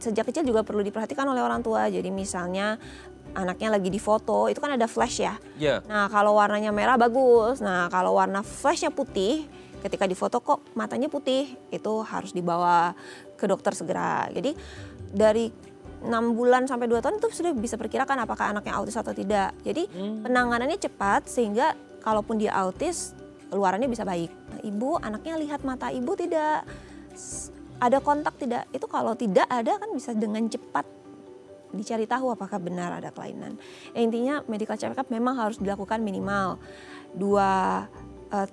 sejak kecil juga perlu diperhatikan oleh orang tua. Jadi misalnya anaknya lagi di foto, itu kan ada flash ya. Yeah. Nah kalau warnanya merah bagus, nah kalau warna flashnya putih, ketika di foto kok matanya putih, itu harus dibawa ke dokter segera. Jadi dari 6 bulan sampai 2 tahun itu sudah bisa perkirakan apakah anaknya autis atau tidak. Jadi penanganannya cepat sehingga kalaupun dia autis, keluarannya bisa baik. Ibu, anaknya lihat mata ibu tidak, ada kontak tidak, itu kalau tidak ada kan bisa dengan cepat dicari tahu apakah benar ada kelainan. Intinya medical check up memang harus dilakukan minimal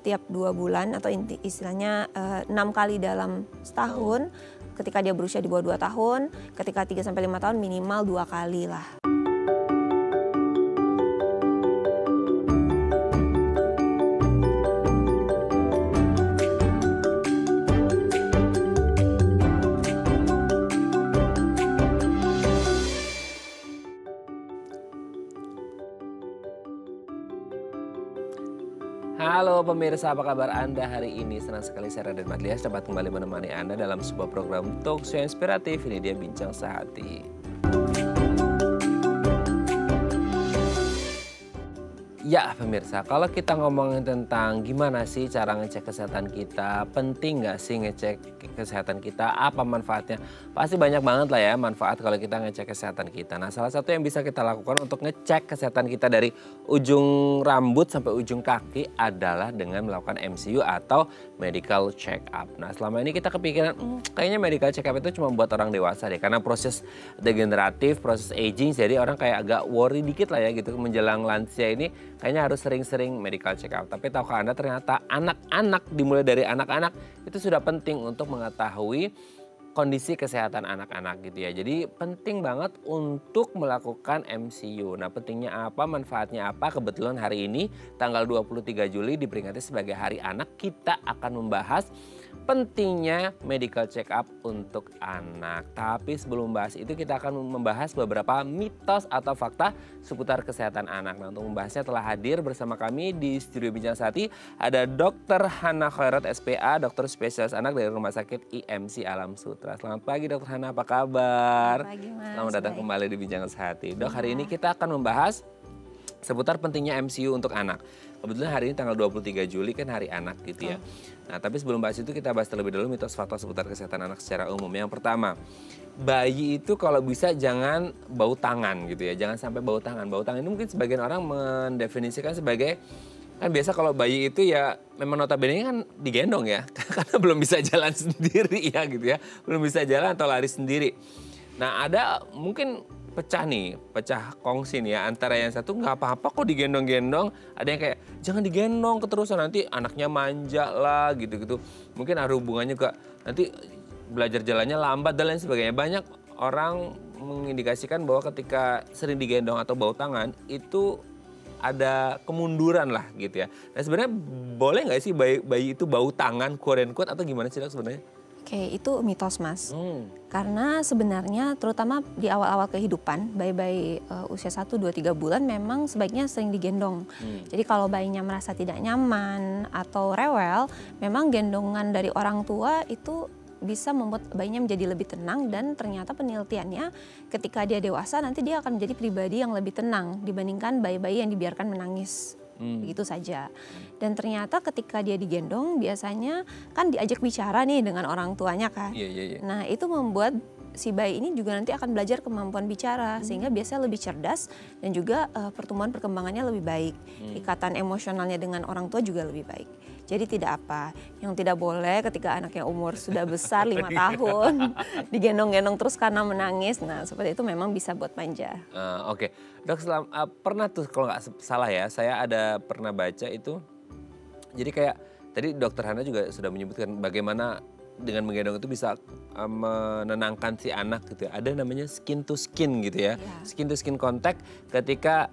tiap 2 bulan atau istilahnya 6 kali dalam setahun. Ketika dia berusia di bawah 2 tahun, ketika 3-5 tahun minimal 2 kali lah. Halo pemirsa, apa kabar Anda hari ini? Senang sekali saya Raden Madlias dapat kembali menemani Anda dalam sebuah program talk show inspiratif. Ini dia Bincang Sehati. Ya pemirsa, kalau kita ngomongin tentang gimana sih cara ngecek kesehatan kita, penting nggak sih ngecek kesehatan kita, apa manfaatnya? Pasti banyak banget lah ya manfaat kalau kita ngecek kesehatan kita. Nah salah satu yang bisa kita lakukan untuk ngecek kesehatan kita dari ujung rambut sampai ujung kaki adalah dengan melakukan MCU atau medical check up. Nah selama ini kita kepikiran kayaknya medical check up itu cuma buat orang dewasa deh. Karena proses degeneratif, proses aging, jadi orang kayak agak worry dikit lah ya gitu menjelang lansia ini. Kayaknya harus sering-sering medical check up. Tapi tahukah Anda ternyata anak-anak, dimulai dari anak-anak itu sudah penting untuk mengetahui kondisi kesehatan anak-anak gitu ya. Jadi penting banget untuk melakukan MCU. Nah pentingnya apa, manfaatnya apa? Kebetulan hari ini tanggal 23 Juli diperingati sebagai Hari Anak. Kita akan membahas pentingnya medical check up untuk anak. Tapi sebelum bahas itu kita akan membahas beberapa mitos atau fakta seputar kesehatan anak. Nah untuk membahasnya telah hadir bersama kami di studio Bincang Sehati ada Dr. Hana Khairat SPA, dokter spesialis anak dari Rumah Sakit IMC Alam Sutra. Selamat pagi Dr. Hana, apa kabar? Selamat pagi Mas. Selamat datang kembali di Bincang Sehati. Dok, hari ini kita akan membahas seputar pentingnya MCU untuk anak. Kebetulan hari ini tanggal 23 Juli kan Hari Anak gitu ya. Nah tapi sebelum bahas itu kita bahas terlebih dahulu mitos fakta seputar kesehatan anak secara umum. Yang pertama, bayi itu kalau bisa jangan bau tangan gitu ya. Jangan sampai bau tangan. Bau tangan ini mungkin sebagian orang mendefinisikan sebagai, kan biasa kalau bayi itu ya memang notabene kan digendong ya. Karena belum bisa jalan sendiri ya gitu ya. Belum bisa jalan atau lari sendiri. Nah ada mungkin pecah kongsi nih ya, antara yang satu nggak apa-apa kok digendong-gendong, ada yang kayak jangan digendong keterusan nanti anaknya manja lah gitu-gitu. Mungkin ada hubungannya juga nanti belajar jalannya lambat dan lain sebagainya. Banyak orang mengindikasikan bahwa ketika sering digendong atau bau tangan itu ada kemunduran lah gitu ya. Nah sebenarnya boleh nggak sih bayi itu bau tangan quote and quote atau gimana sih sebenarnya? Oke, itu mitos Mas. Karena sebenarnya terutama di awal-awal kehidupan, bayi-bayi usia 1, 2, 3 bulan memang sebaiknya sering digendong. Jadi kalau bayinya merasa tidak nyaman atau rewel, memang gendongan dari orang tua itu bisa membuat bayinya menjadi lebih tenang dan ternyata penelitiannya ketika dia dewasa nanti dia akan menjadi pribadi yang lebih tenang dibandingkan bayi-bayi yang dibiarkan menangis. Begitu saja. Dan ternyata ketika dia digendong biasanya kan diajak bicara nih dengan orang tuanya kan. Nah itu membuat si bayi ini juga nanti akan belajar kemampuan bicara sehingga biasanya lebih cerdas dan juga pertumbuhan perkembangannya lebih baik. Ikatan emosionalnya dengan orang tua juga lebih baik. Jadi tidak apa, yang tidak boleh ketika anaknya umur sudah besar 5 tahun digendong-gendong terus karena menangis. Nah seperti itu memang bisa buat manja. Oke. Dok, pernah tuh kalau nggak salah ya, saya ada pernah baca itu. Jadi kayak tadi Dokter Hana juga sudah menyebutkan bagaimana dengan menggendong itu bisa menenangkan si anak gitu ya. Ada namanya skin to skin gitu ya. Skin to skin contact ketika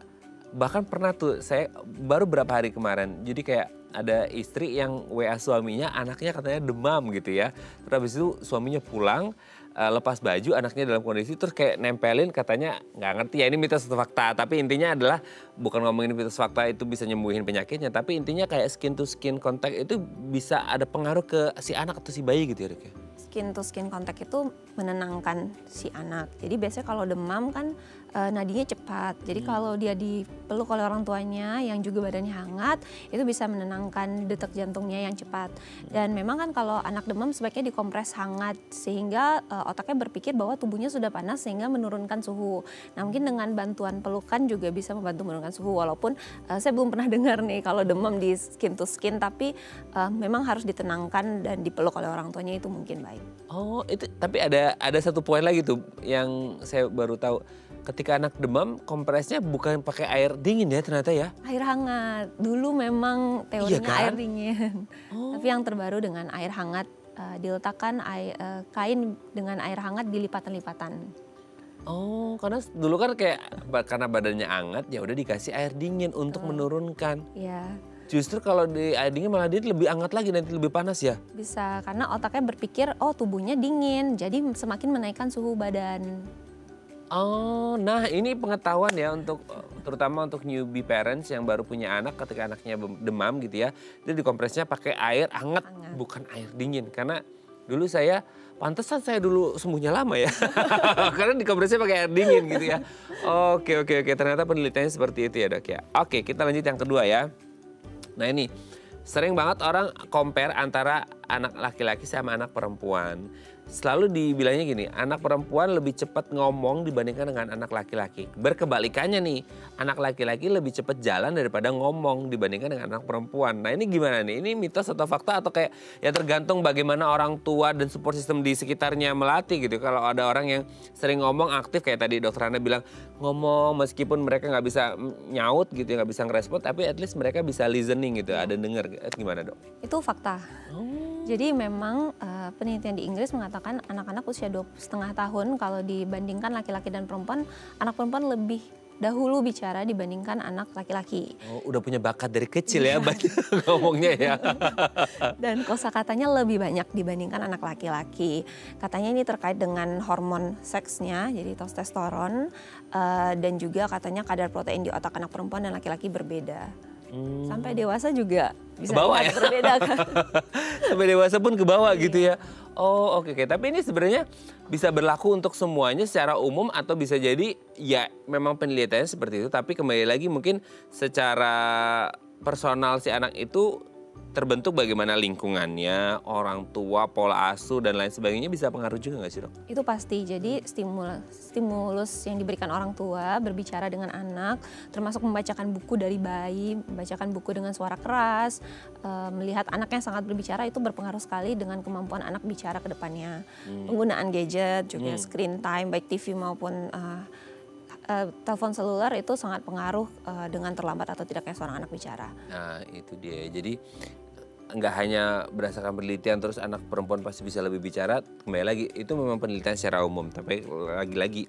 bahkan pernah tuh saya baru beberapa hari kemarin. Jadi kayak ada istri yang WA suaminya, anaknya katanya demam gitu ya. Terus habis itu suaminya pulang, lepas baju, anaknya dalam kondisi terus kayak nempelin, katanya nggak ngerti ya ini mitos atau fakta. Tapi intinya adalah bukan ngomongin mitos fakta itu bisa nyembuhin penyakitnya. Tapi intinya kayak skin to skin contact itu bisa ada pengaruh ke si anak atau si bayi gitu ya Dok ya? skin to skin contact itu menenangkan si anak. Jadi biasanya kalau demam kan nadinya cepat. Jadi kalau dia dipeluk oleh orang tuanya yang juga badannya hangat, itu bisa menenangkan detak jantungnya yang cepat. Dan memang kan kalau anak demam sebaiknya dikompres hangat sehingga otaknya berpikir bahwa tubuhnya sudah panas sehingga menurunkan suhu. Nah mungkin dengan bantuan pelukan juga bisa membantu menurunkan suhu. Walaupun saya belum pernah dengar nih kalau demam di skin to skin, tapi memang harus ditenangkan dan dipeluk oleh orang tuanya itu mungkin baik. Oh itu, tapi ada satu poin lagi tuh yang saya baru tahu. Ketika anak demam, kompresnya bukan pakai air dingin ya ternyata ya? Air hangat. Dulu memang teorinya Iya kan? air dingin. Tapi yang terbaru dengan air hangat, diletakkan kain dengan air hangat di lipatan-lipatan. Oh, karena dulu kan kayak karena badannya hangat ya udah dikasih air dingin untuk menurunkan. Iya. Justru kalau di air dingin malah dia lebih hangat lagi, nanti lebih panas ya? Bisa, karena otaknya berpikir, oh tubuhnya dingin, jadi semakin menaikkan suhu badan. Oh, nah ini pengetahuan ya untuk terutama untuk newbie parents yang baru punya anak, ketika anaknya demam gitu ya, dia dikompresnya pakai air hangat, bukan air dingin. Karena dulu pantesan saya dulu sembuhnya lama ya, karena dikompresnya pakai air dingin gitu ya. Oke, ternyata penelitiannya seperti itu ya dok ya. Oke, kita lanjut yang kedua ya. Nah ini, sering banget orang compare antara anak laki-laki sama anak perempuan. Selalu dibilangnya gini, anak perempuan lebih cepat ngomong dibandingkan dengan anak laki-laki. Berkebalikannya nih, anak laki-laki lebih cepat jalan daripada ngomong dibandingkan dengan anak perempuan. Nah ini gimana nih? Ini mitos atau fakta atau kayak ya tergantung bagaimana orang tua dan support system di sekitarnya melatih gitu. Kalau ada orang yang sering ngomong aktif kayak tadi dokter Hana bilang, ngomong meskipun mereka nggak bisa nyaut gitu ya, nggak bisa ngerespon, tapi at least mereka bisa listening gitu, ada denger. Gimana dok? Itu fakta. Jadi memang penelitian di Inggris mengatakan anak-anak usia 2,5 tahun kalau dibandingkan laki-laki dan perempuan, anak perempuan lebih dahulu bicara dibandingkan anak laki-laki. Oh, udah punya bakat dari kecil ya ngomongnya ya. Dan kosakatanya lebih banyak dibandingkan anak laki-laki. Katanya ini terkait dengan hormon seksnya, jadi testosteron, dan juga katanya kadar protein di otak anak perempuan dan laki-laki berbeda. Sampai dewasa juga bisa ya? berbeda kan. Sampai dewasa pun ke bawah gitu ya. Oh oke. Tapi ini sebenarnya bisa berlaku untuk semuanya secara umum atau bisa jadi ya memang penelitiannya seperti itu. Tapi kembali lagi mungkin secara personal si anak itu terbentuk bagaimana lingkungannya, orang tua, pola asuh dan lain sebagainya bisa pengaruh juga nggak sih dok? Itu pasti, jadi stimulus yang diberikan orang tua berbicara dengan anak, termasuk membacakan buku dari bayi, membacakan buku dengan suara keras, melihat anak yang sangat berbicara itu berpengaruh sekali dengan kemampuan anak bicara ke depannya. Penggunaan gadget, juga screen time, baik TV maupun telepon seluler itu sangat pengaruh dengan terlambat atau tidaknya seorang anak bicara. Nah itu dia, jadi nggak hanya berdasarkan penelitian terus anak perempuan pasti bisa lebih bicara, kembali lagi itu memang penelitian secara umum. Tapi lagi-lagi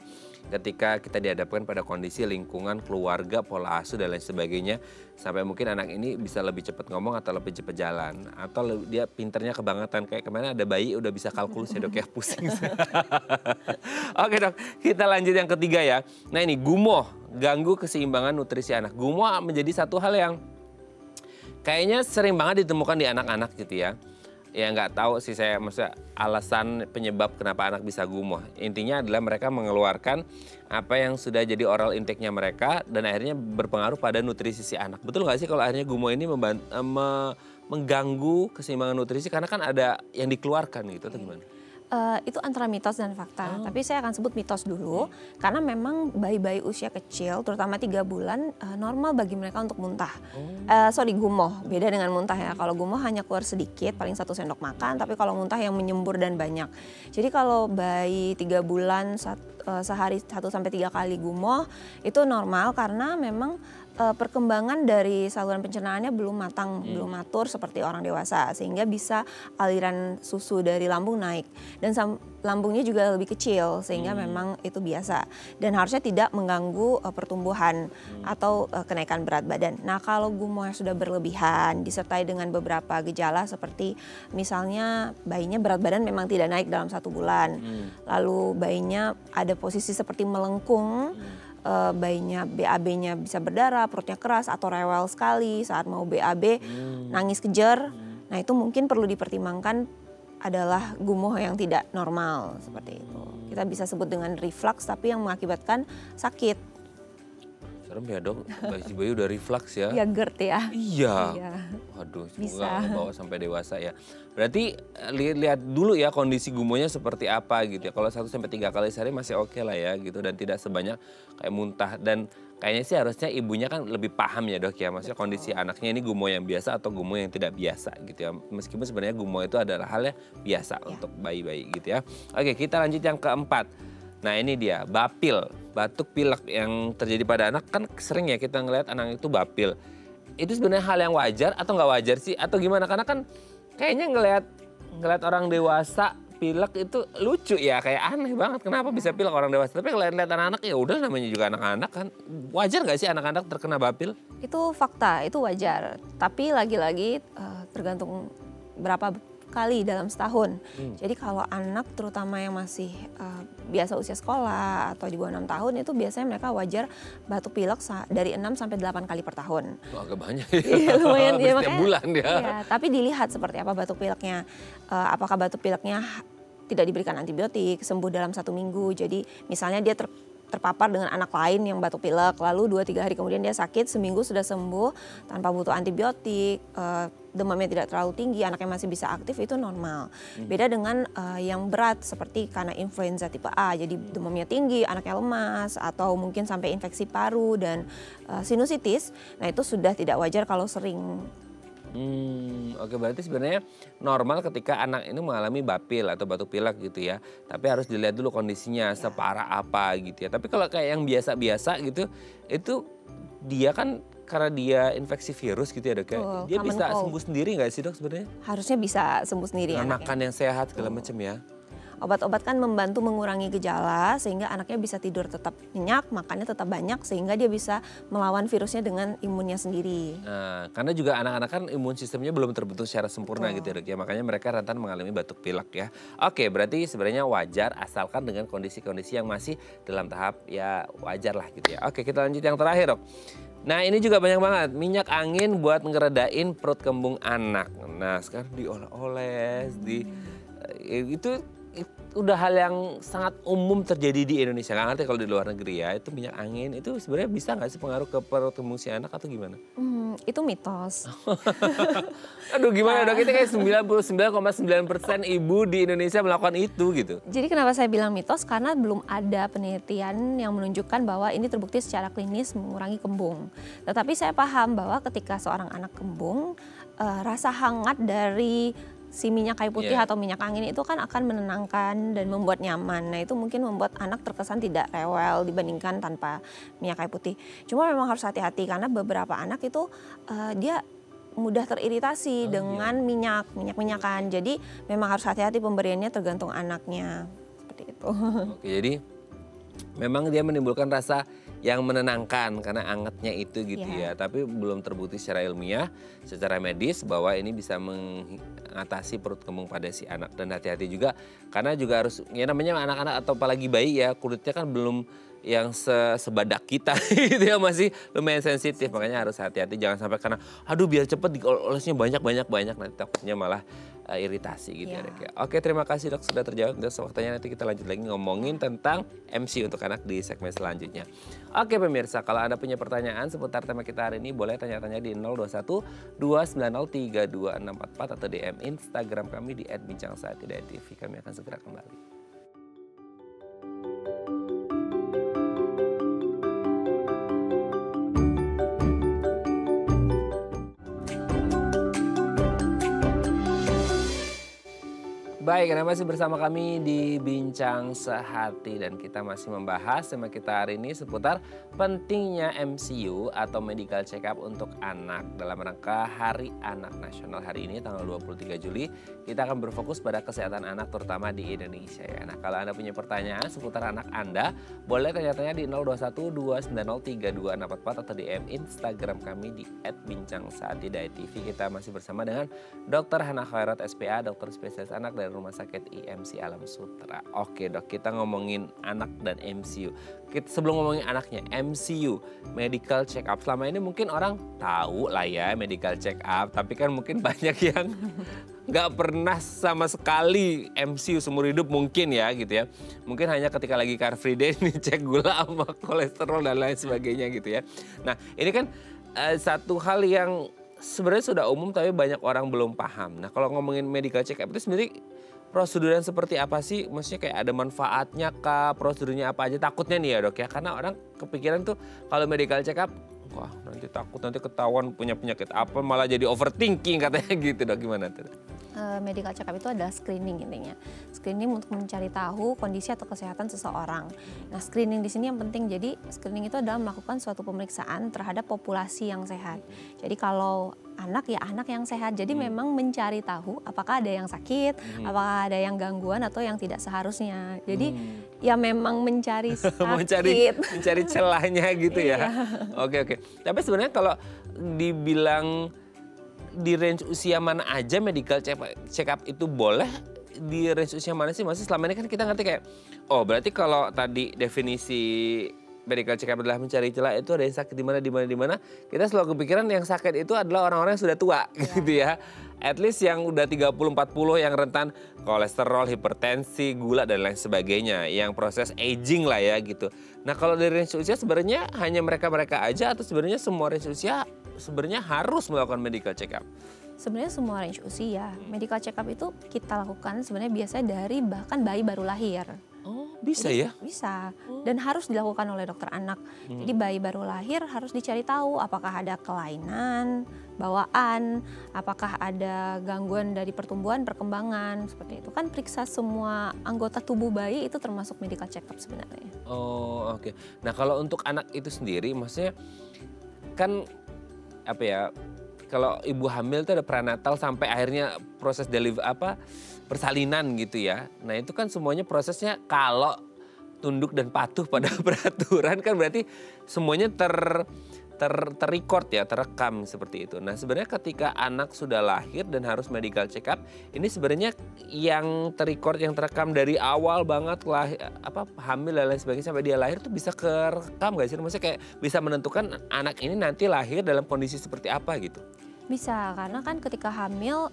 ketika kita dihadapkan pada kondisi lingkungan, keluarga, pola asuh dan lain sebagainya, sampai mungkin anak ini bisa lebih cepat ngomong atau lebih cepat jalan, atau dia pinternya kebangetan. Kayak kemana ada bayi udah bisa kalkulus ya dok ya, pusing. Oke dok, kita lanjut yang ketiga ya. Nah ini gumoh, ganggu keseimbangan nutrisi anak. Gumoh menjadi satu hal yang kayaknya sering banget ditemukan di anak-anak gitu ya. Ya nggak tahu sih saya, maksudnya alasan penyebab kenapa anak bisa gumoh. Intinya adalah mereka mengeluarkan apa yang sudah jadi oral intake-nya mereka dan akhirnya berpengaruh pada nutrisi si anak. Betul nggak sih kalau akhirnya gumoh ini mengganggu keseimbangan nutrisi karena kan ada yang dikeluarkan gitu atau gimana? Itu antara mitos dan fakta, tapi saya akan sebut mitos dulu, karena memang bayi-bayi usia kecil, terutama 3 bulan, normal bagi mereka untuk muntah. Gumoh, beda dengan muntah ya. Kalau gumoh hanya keluar sedikit, paling 1 sendok makan, tapi kalau muntah yang menyembur dan banyak. Jadi kalau bayi 3 bulan sehari 1-3 kali gumoh, itu normal karena memang perkembangan dari saluran pencernaannya belum matang, belum matur seperti orang dewasa, sehingga bisa aliran susu dari lambung naik dan lambungnya juga lebih kecil, sehingga memang itu biasa dan harusnya tidak mengganggu pertumbuhan atau kenaikan berat badan. Nah kalau gumoh yang sudah berlebihan disertai dengan beberapa gejala seperti misalnya bayinya berat badan memang tidak naik dalam 1 bulan, lalu bayinya ada posisi seperti melengkung, bayinya BAB-nya bisa berdarah, perutnya keras atau rewel sekali saat mau BAB, nangis kejer. Nah itu mungkin perlu dipertimbangkan adalah gumoh yang tidak normal seperti itu. Kita bisa sebut dengan reflux tapi yang mengakibatkan sakit. Serem ya dok, bayi udah reflux ya? Ya GERD ya. Iya. Iya. Waduh, Bisa. semoga bawa sampai dewasa ya. Berarti lihat dulu ya kondisi gumohnya seperti apa gitu ya. Kalau 1 sampai 3 kali sehari masih oke lah ya gitu dan tidak sebanyak kayak muntah dan kayaknya sih harusnya ibunya kan lebih paham ya dok ya. Maksudnya kondisi anaknya ini gumoh yang biasa atau gumoh yang tidak biasa gitu ya. Meskipun sebenarnya gumoh itu adalah hal yang biasa untuk bayi-bayi gitu ya. Oke, kita lanjut yang keempat. Nah ini dia, bapil, batuk pilek yang terjadi pada anak kan sering ya kita ngelihat anak itu bapil. Itu sebenarnya hal yang wajar atau nggak wajar sih? Atau gimana? Karena kan kayaknya ngelihat orang dewasa pilek itu lucu ya, kayak aneh banget. Kenapa bisa pilek orang dewasa? Tapi kalau lihat anak-anak ya udah namanya juga anak-anak kan. Wajar nggak sih anak-anak terkena bapil? Itu fakta, itu wajar. Tapi lagi-lagi tergantung berapa kali dalam setahun. Jadi kalau anak terutama yang masih biasa usia sekolah atau di bawah 6 tahun itu biasanya mereka wajar batuk pilek dari 6 sampai 8 kali per tahun. Oh, agak banyak ya. Lumayan ya, setiap bulan ya. Ya. Tapi dilihat seperti apa batuk pileknya. Apakah batuk pileknya tidak diberikan antibiotik, sembuh dalam 1 minggu. Jadi misalnya dia terpapar dengan anak lain yang batuk pilek, lalu 2-3 hari kemudian dia sakit, seminggu sudah sembuh tanpa butuh antibiotik, demamnya tidak terlalu tinggi, anaknya masih bisa aktif, itu normal. Beda dengan yang berat seperti karena influenza tipe A, jadi demamnya tinggi, anaknya lemas, atau mungkin sampai infeksi paru dan sinusitis, nah itu sudah tidak wajar kalau sering. Oke, berarti sebenarnya normal ketika anak ini mengalami bapil atau batuk pilek gitu ya. Tapi harus dilihat dulu kondisinya separah apa gitu ya. Tapi kalau kayak yang biasa-biasa gitu, itu dia kan karena dia infeksi virus gitu ya dok ya. Dia bisa sembuh sendiri nggak sih dok sebenarnya? Harusnya bisa sembuh sendiri. Makan yang sehat segala macam ya. Obat-obat kan membantu mengurangi gejala sehingga anaknya bisa tidur tetap nyenyak, makannya tetap banyak sehingga dia bisa melawan virusnya dengan imunnya sendiri. Nah, karena juga anak-anak kan imun sistemnya belum terbentuk secara sempurna gitu ya dok ya. Makanya mereka rentan mengalami batuk pilek ya. Oke, berarti sebenarnya wajar asalkan dengan kondisi-kondisi yang masih dalam tahap ya wajar lah gitu ya. Oke, kita lanjut yang terakhir dok. Nah ini juga banyak banget, minyak angin buat ngeredain perut kembung anak. Nah sekarang dioles-oles, itu udah hal yang sangat umum terjadi di Indonesia. Nggak ngerti kalau di luar negeri ya, itu minyak angin itu sebenarnya bisa nggak sih pengaruh ke perut kembung si anak atau gimana? Itu mitos. Aduh gimana dok, kita kayak 99,9% ibu di Indonesia melakukan itu gitu. Jadi kenapa saya bilang mitos? Karena belum ada penelitian yang menunjukkan bahwa ini terbukti secara klinis mengurangi kembung. Tetapi saya paham bahwa ketika seorang anak kembung, rasa hangat dari si minyak kayu putih atau minyak angin itu kan akan menenangkan dan membuat nyaman. Nah itu mungkin membuat anak terkesan tidak rewel dibandingkan tanpa minyak kayu putih. Cuma memang harus hati-hati karena beberapa anak itu dia mudah teriritasi dengan minyak-minyakan. Jadi memang harus hati-hati pemberiannya tergantung anaknya. Seperti itu. Oke, jadi memang dia menimbulkan rasa yang menenangkan karena angetnya itu gitu ya. Tapi belum terbukti secara ilmiah, secara medis bahwa ini bisa mengatasi perut kembung pada si anak. Dan hati-hati juga karena juga harus, ya namanya anak-anak atau apalagi bayi ya, kulitnya kan belum yang sebadak kita gitu ya, masih lumayan sensitif. Makanya harus hati-hati, jangan sampai karena aduh biar cepet diolesnya banyak nanti takutnya malah iritasi gitu ya dok ya. Oke, terima kasih dok sudah terjawab. Dan waktunya nanti kita lanjut lagi ngomongin tentang MC untuk anak di segmen selanjutnya. Oke pemirsa, kalau Anda punya pertanyaan seputar tema kita hari ini boleh tanya-tanya di 021 290 32644 atau DM Instagram kami di @bincangsaatidayatv. Kami akan segera kembali. Baik, Anda masih bersama kami di Bincang Sehati dan kita masih membahas tema kita hari ini seputar pentingnya MCU atau Medical Check Up untuk anak dalam rangka Hari Anak Nasional hari ini tanggal 23 Juli. Kita akan berfokus pada kesehatan anak terutama di Indonesia ya. Nah, kalau Anda punya pertanyaan seputar anak Anda, boleh tanya-tanya di 021 290 32644 atau DM Instagram kami di @bincangsaatidayatv. Kita masih bersama dengan Dr. Hana Khairat SPA, dokter spesialis anak dari Rumah Sakit IMC Alam Sutra. Oke dok, kita ngomongin anak dan MCU. Sebelum ngomongin anaknya, MCU, Medical Check Up. Selama ini mungkin orang tahu lah ya Medical Check Up, tapi kan mungkin banyak yang nggak pernah sama sekali MCU seumur hidup mungkin ya gitu ya. Mungkin hanya ketika lagi Car Free Day ini cek gula sama kolesterol dan lain sebagainya gitu ya. Nah ini kan satu hal yang sebenarnya sudah umum tapi banyak orang belum paham. Nah kalau ngomongin medical check up itu sendiri prosedurnya seperti apa sih? Maksudnya kayak ada manfaatnya kah? Prosedurnya apa aja? Takutnya nih ya dok ya, karena orang kepikiran tuh kalau medical check up, wah nanti takut nanti ketahuan punya penyakit apa, malah jadi overthinking katanya gitu dok, gimana tuh? Medical check up itu adalah screening intinya. Screening untuk mencari tahu kondisi atau kesehatan seseorang. Nah, screening di sini yang penting. Jadi, screening itu adalah melakukan suatu pemeriksaan terhadap populasi yang sehat. Jadi, kalau anak ya anak yang sehat. Jadi memang mencari tahu apakah ada yang sakit, apakah ada yang gangguan atau yang tidak seharusnya. Jadi ya memang mencari sakit. mencari celahnya gitu ya. Oke. Tapi sebenarnya kalau dibilang di range usia mana aja medical check up itu boleh, di range usia mana sih? Maksudnya selama ini kan kita ngerti kayak, oh berarti kalau tadi definisi medical check up adalah mencari celah, itu ada yang sakit di mana. Kita selalu kepikiran yang sakit itu adalah orang-orang yang sudah tua gitu ya. At least yang udah 30-40 yang rentan kolesterol, hipertensi, gula dan lain sebagainya. Yang proses aging lah ya gitu. Nah kalau dari range usia sebenarnya hanya mereka-mereka aja atau sebenarnya semua range usia sebenarnya harus melakukan medical check up? Sebenarnya semua range usia. Medical check up itu kita lakukan sebenarnya biasanya dari bahkan bayi baru lahir. Oh bisa Jadi, ya? Bisa, dan harus dilakukan oleh dokter anak. Jadi bayi baru lahir harus dicari tahu apakah ada kelainan, bawaan, apakah ada gangguan dari pertumbuhan, perkembangan, seperti itu. Kan periksa semua anggota tubuh bayi itu termasuk medical check up sebenarnya. Oh oke. Nah kalau untuk anak itu sendiri maksudnya kan apa ya, kalau ibu hamil itu ada prenatal sampai akhirnya proses persalinan gitu ya. Nah itu kan semuanya prosesnya kalau tunduk dan patuh pada peraturan kan berarti semuanya terrecord ya, terekam seperti itu. Nah sebenarnya ketika anak sudah lahir dan harus medical check up, ini sebenarnya yang terrecord, yang terekam dari awal banget hamil dan lain sebagainya sampai dia lahir tuh bisa kerekam gak sih? Maksudnya kayak bisa menentukan anak ini nanti lahir dalam kondisi seperti apa gitu? Bisa, karena kan ketika hamil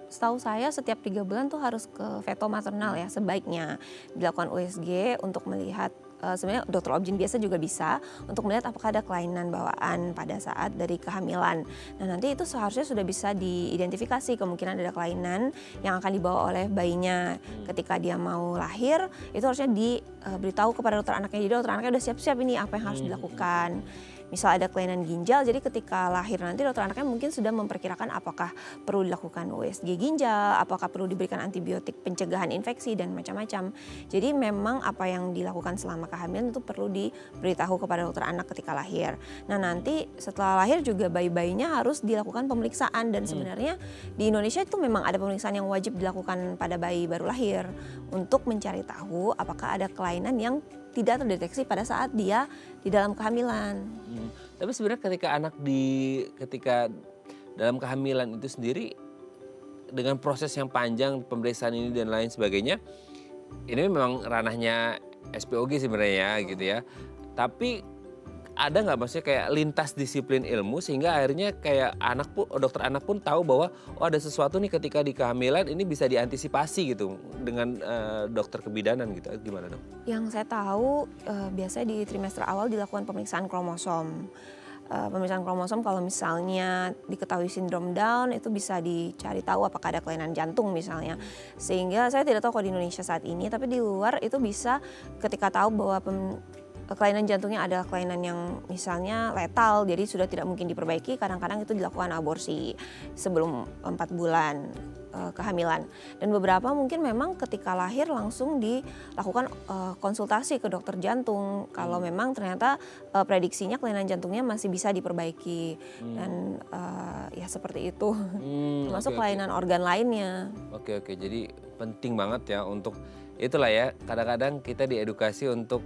setahu saya setiap 3 bulan tuh harus ke feto maternal ya, sebaiknya dilakukan USG untuk melihat, sebenarnya dokter obgyn biasa juga bisa untuk melihat apakah ada kelainan bawaan pada saat dari kehamilan. Nah nanti itu seharusnya sudah bisa diidentifikasi kemungkinan ada kelainan yang akan dibawa oleh bayinya ketika dia mau lahir, itu harusnya diberitahu kepada dokter anaknya. Jadi dokter anaknya udah siap-siap ini apa yang harus dilakukan. Misal ada kelainan ginjal, jadi ketika lahir nanti dokter anaknya mungkin sudah memperkirakan apakah perlu dilakukan USG ginjal, apakah perlu diberikan antibiotik pencegahan infeksi dan macam-macam. Jadi memang apa yang dilakukan selama kehamilan itu perlu diberitahu kepada dokter anak ketika lahir. Nah nanti setelah lahir juga bayi-bayinya harus dilakukan pemeriksaan, dan sebenarnya di Indonesia itu memang ada pemeriksaan yang wajib dilakukan pada bayi baru lahir untuk mencari tahu apakah ada kelainan yang tidak terdeteksi pada saat dia di dalam kehamilan. Tapi sebenarnya ketika dalam kehamilan itu sendiri dengan proses yang panjang pemeriksaan ini dan lain sebagainya, ini memang ranahnya SPOG sebenarnya gitu ya. Tapi ada nggak maksudnya kayak lintas disiplin ilmu sehingga akhirnya kayak dokter anak pun tahu bahwa oh ada sesuatu nih ketika di kehamilan ini bisa diantisipasi gitu dengan dokter kebidanan gitu, gimana dok? Yang saya tahu biasanya di trimester awal dilakukan pemeriksaan kromosom. Pemeriksaan kromosom kalau misalnya diketahui sindrom Down itu bisa dicari tahu apakah ada kelainan jantung misalnya. Sehingga saya tidak tahu kalau di Indonesia saat ini, tapi di luar itu bisa ketika tahu bahwa kelainan jantungnya adalah kelainan yang misalnya letal, jadi sudah tidak mungkin diperbaiki, kadang-kadang itu dilakukan aborsi sebelum 4 bulan kehamilan. Dan beberapa mungkin memang ketika lahir langsung dilakukan konsultasi ke dokter jantung kalau memang ternyata prediksinya kelainan jantungnya masih bisa diperbaiki. Dan ya seperti itu, termasuk kelainan organ lainnya. Oke, jadi penting banget ya untuk itulah ya, kadang-kadang kita diedukasi untuk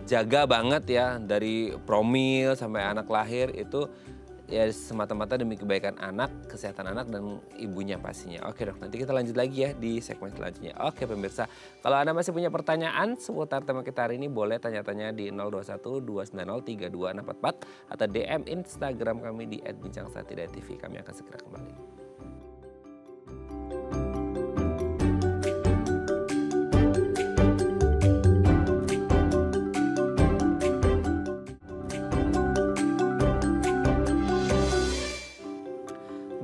jaga banget ya dari promil sampai anak lahir itu ya semata-mata demi kebaikan anak, kesehatan anak dan ibunya pastinya. Oke dok, nanti kita lanjut lagi ya di segmen selanjutnya. Oke pemirsa, kalau Anda masih punya pertanyaan seputar tema kita hari ini boleh tanya-tanya di 021 290 3244 atau DM Instagram kami di @bincangsatirtv. Kami akan segera kembali.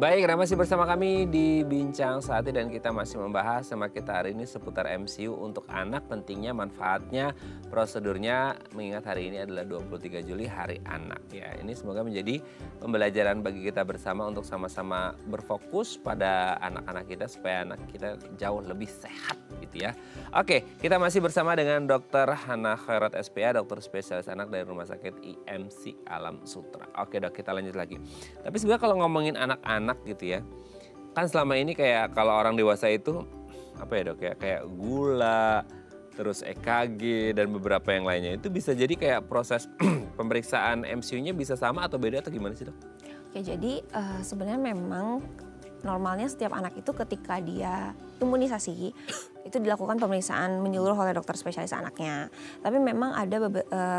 Baik, Anda masih bersama kami di Bincang Saat Ini dan kita masih membahas sama kita hari ini seputar MCU untuk anak, pentingnya, manfaatnya, prosedurnya, mengingat hari ini adalah 23 Juli Hari Anak ya. Ini semoga menjadi pembelajaran bagi kita bersama untuk sama-sama berfokus pada anak-anak kita supaya anak kita jauh lebih sehat gitu ya. Oke, kita masih bersama dengan Dr. Hana Khairat SPA, dokter spesialis anak dari Rumah Sakit IMC Alam Sutra. Oke dok, kita lanjut lagi. Tapi sebenarnya kalau ngomongin anak-anak gitu ya, kan selama ini kayak kalau orang dewasa itu apa ya dok ya, kayak gula, terus EKG dan beberapa yang lainnya itu bisa jadi kayak proses pemeriksaan MCU-nya bisa sama atau beda atau gimana sih dok? Oke, jadi sebenarnya memang normalnya setiap anak itu ketika dia imunisasi itu dilakukan pemeriksaan menyeluruh oleh dokter spesialis anaknya. Tapi memang ada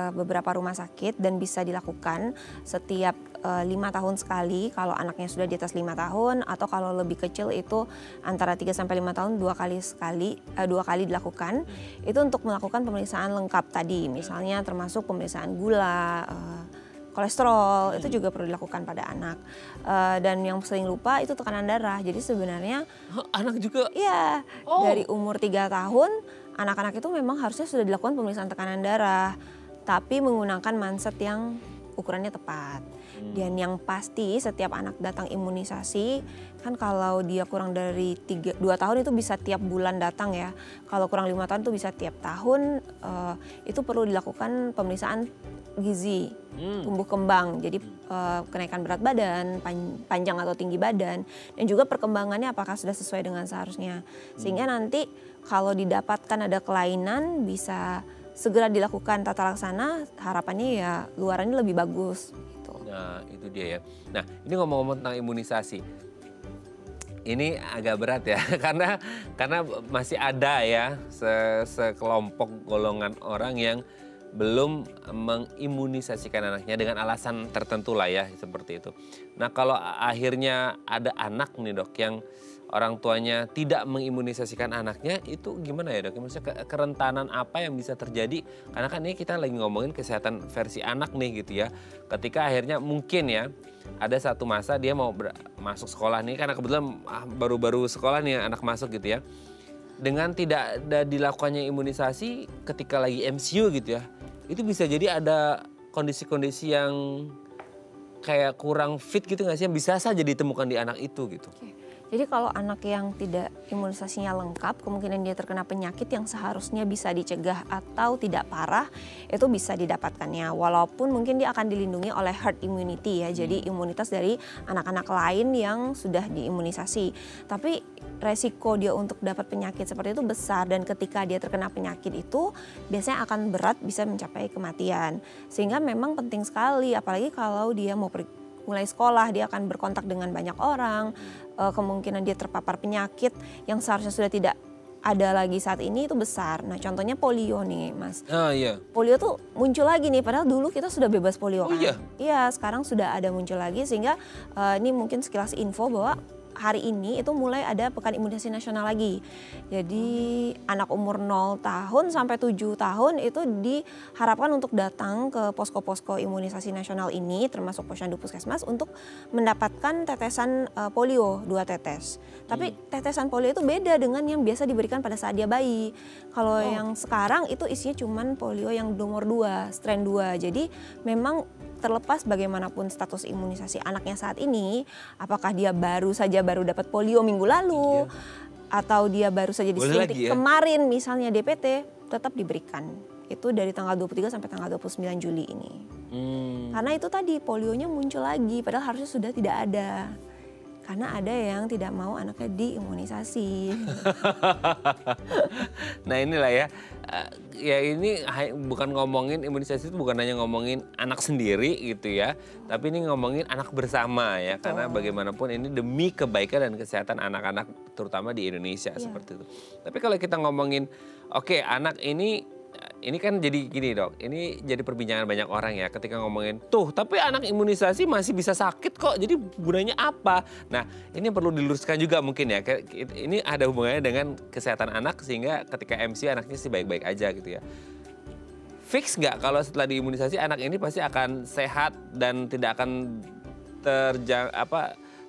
beberapa rumah sakit dan bisa dilakukan setiap 5 tahun sekali kalau anaknya sudah di atas 5 tahun, atau kalau lebih kecil itu antara 3 sampai 5 tahun 2 kali dilakukan. Itu untuk melakukan pemeriksaan lengkap tadi, misalnya termasuk pemeriksaan gula, kolesterol, itu juga perlu dilakukan pada anak. Dan yang sering lupa itu tekanan darah. Jadi sebenarnya anak juga? Iya, dari umur 3 tahun anak-anak itu memang harusnya sudah dilakukan pemeriksaan tekanan darah, tapi menggunakan manset yang ukurannya tepat. Dan yang pasti setiap anak datang imunisasi, kan kalau dia kurang dari 2 tahun itu bisa tiap bulan datang ya. Kalau kurang 5 tahun itu bisa tiap tahun, itu perlu dilakukan pemeriksaan gizi, tumbuh kembang, jadi kenaikan berat badan, panjang atau tinggi badan, dan juga perkembangannya apakah sudah sesuai dengan seharusnya. Sehingga nanti kalau didapatkan ada kelainan bisa segera dilakukan tata laksana, harapannya ya luarannya lebih bagus. Gitu. Nah itu dia ya. Nah ini ngomong-ngomong tentang imunisasi. Ini agak berat ya, karena masih ada ya sekelompok golongan orang yang belum mengimunisasikan anaknya dengan alasan tertentu lah ya, seperti itu. Nah kalau akhirnya ada anak nih dok yang orang tuanya tidak mengimunisasikan anaknya, itu gimana ya dok? Maksudnya kerentanan apa yang bisa terjadi? Karena kan ini kita lagi ngomongin kesehatan versi anak nih gitu ya. Ketika akhirnya mungkin ya ada satu masa dia mau masuk sekolah nih, karena kebetulan baru-baru sekolah nih anak masuk gitu ya. Dengan tidak ada dilakukannya imunisasi ketika lagi MCU gitu ya, itu bisa jadi ada kondisi-kondisi yang kayak kurang fit gitu nggak sih, yang bisa saja ditemukan di anak itu gitu. Jadi kalau anak yang tidak imunisasinya lengkap, kemungkinan dia terkena penyakit yang seharusnya bisa dicegah atau tidak parah, itu bisa didapatkannya. Walaupun mungkin dia akan dilindungi oleh herd immunity ya, jadi imunitas dari anak-anak lain yang sudah diimunisasi. Tapi resiko dia untuk dapat penyakit seperti itu besar, dan ketika dia terkena penyakit itu biasanya akan berat, bisa mencapai kematian. Sehingga memang penting sekali, apalagi kalau dia mau mulai sekolah, dia akan berkontak dengan banyak orang, kemungkinan dia terpapar penyakit yang seharusnya sudah tidak ada lagi saat ini itu besar. Nah contohnya polio nih mas. Iya. Polio tuh muncul lagi nih, padahal dulu kita sudah bebas polio kan. Iya? Iya, sekarang sudah ada muncul lagi, sehingga ini mungkin sekilas info bahwa hari ini itu mulai ada pekan imunisasi nasional lagi. Jadi anak umur 0 tahun sampai 7 tahun itu diharapkan untuk datang ke posko-posko imunisasi nasional ini, termasuk posyandu puskesmas, untuk mendapatkan tetesan polio 2 tetes. Tapi tetesan polio itu beda dengan yang biasa diberikan pada saat dia bayi. Kalau yang sekarang itu isinya cuman polio yang nomor 2, strain 2. Jadi memang terlepas bagaimanapun status imunisasi anaknya saat ini, apakah dia baru dapat polio minggu lalu, atau dia baru saja disuntik kemarin misalnya DPT, tetap diberikan. Itu dari tanggal 23 sampai tanggal 29 Juli ini. Karena itu tadi polionya muncul lagi, padahal harusnya sudah tidak ada. Karena ada yang tidak mau anaknya diimunisasi. Nah inilah ya, ya ini bukan ngomongin imunisasi, itu bukan hanya ngomongin anak sendiri gitu ya. Tapi ini ngomongin anak bersama ya. Karena bagaimanapun ini demi kebaikan dan kesehatan anak-anak terutama di Indonesia seperti itu. Tapi kalau kita ngomongin, oke, anak ini kan jadi gini dok, ini jadi perbincangan banyak orang ya ketika ngomongin, tuh tapi anak imunisasi masih bisa sakit kok, jadi gunanya apa? Nah ini perlu diluruskan juga mungkin ya, ini ada hubungannya dengan kesehatan anak sehingga ketika MC anaknya sih baik-baik aja gitu ya. Fix nggak kalau setelah diimunisasi anak ini pasti akan sehat dan tidak akan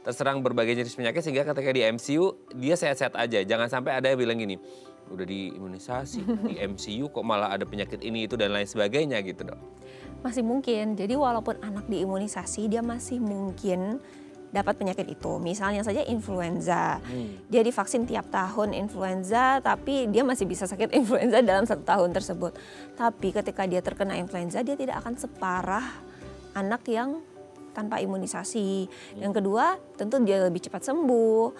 terserang berbagai jenis penyakit sehingga ketika di MCU dia sehat-sehat aja. Jangan sampai ada yang bilang gini, udah diimunisasi di MCU kok malah ada penyakit ini itu dan lain sebagainya gitu dok. Masih mungkin, jadi walaupun anak diimunisasi dia masih mungkin dapat penyakit itu. Misalnya saja influenza, dia divaksin tiap tahun influenza, tapi dia masih bisa sakit influenza dalam 1 tahun tersebut. Tapi ketika dia terkena influenza, dia tidak akan separah anak yang tanpa imunisasi. Yang kedua, tentu dia lebih cepat sembuh,